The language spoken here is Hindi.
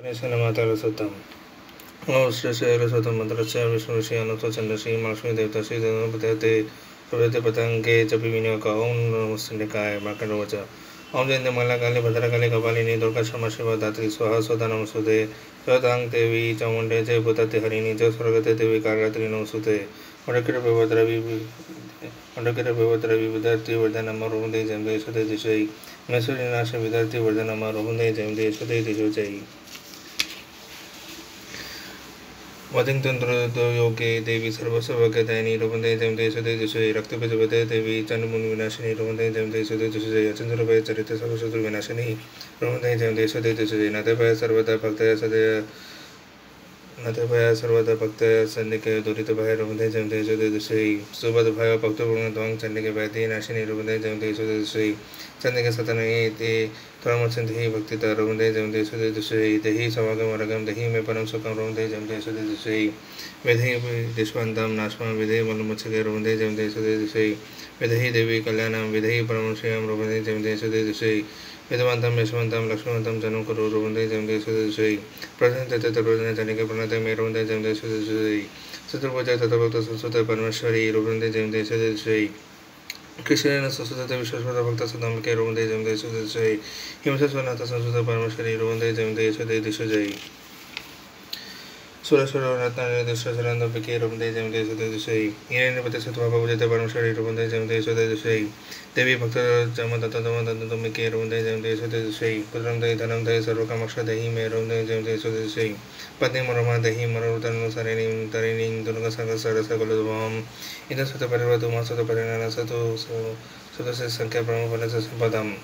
गणेशनमातारसोत्तम ओम श्री श्री रसोत्तम मंत्रस्य विष्णु ऋषि अनुतो चंद्र श्री महालक्ष्मी देवता श्री गणपते प्रभृति पतंगे जपि विनियोग ओम नमस्ते मार्कंडवच ओम जयंती मंगलाकाली भद्रकाली कपालिनी दुर्गा क्षमा शिवा धात्री स्वाहा स्वधा नमस्तुते स्वतांग देवी चामुंडे जय भूताति हरिणी जय स्वर्गते देवी कालरात्रि नमस्तुते रवि विद्यार्थी वर्धनम रोहंदे जयंते सदे दिशई मैसूरी नाश विद्यार्थी वर्धनम रोहंदे जयंते सदे दिशो जय वदिंगतन योगे देवी सर्वस्वभगदायिनी रोहंदे जयंते सदे दिशई रक्तपितपते देवी चंडमुनि विनाशिनी रोहंदे जयंते सदे दिशो चंद्रभय चरित सर्वशत्रु विनाशिनी रोहंदे जयंते सदे दिशो नतभय सर्वदा भक्तय सदय नतभय सर्वदा भक्तय चंडिके दुरित भय रोहंदे जयंते सदे दिशई सुबद भय भक्तपूर्ण त्वं चंडिके वैद्य नाशिनी रोहंदे जयंते सदे दिशई चंडिके सतनये ते त्वमर्चन्ति भक्तिता रोहंदे जयंते सदे दिशई देहि समागमरगम देहि मे परम सुखम रोहंदे जयंते सदे दिशई विधि दिशवंतम नाशमं विधि मलमुच्छके रोहंदे जयंते सदे दिशई विधि देवी कल्याणम विधि परमश्रियम रोहंदे जयंते सदे दिशई विधवंतम यशवंतम लक्ष्मणंतम जनु करो रोहंदे जयंते सदे दिशई प्रजन तत प्रजन चंडिके प्रणते मे रोहंदे जयंते सदे दिशई चतुर्भुज ततभक्त संस्कृत परमेश्वरी रोहंदे जयंते सदे दिशई कृष्ण संस्कृत विश्वस्वत भक्त सदंके रोहंदे जयंते सदे दिशई हिमसस्वनाथ संस्कृत परमेश्वरी रोहंदे जयंते सदे दिशई सुरेश्वर रत्नानि दिशरंद पिके रोहंदे जयंते सदे दिशई हिरण्यपति सत्वा पूजिते परमेश्वरी रोहंदे जयंते सदे दिशई देवी भक्त जम तत्तम मिके रोहंदे जयंते सदे दिशई पुत्रम दहि धनम दहि सर्वकामक्ष देहि मे रोहंदे जयंते सदे दिशई पत्नी मरमा देहि मरुतनुसरिणी तरिणी दुर्गा संग सरसकुलधुमं इदं सत परिवर्तु मा सत परिणाम सतो सदस्य संख्या ब्रह्म फलस्य संपदम्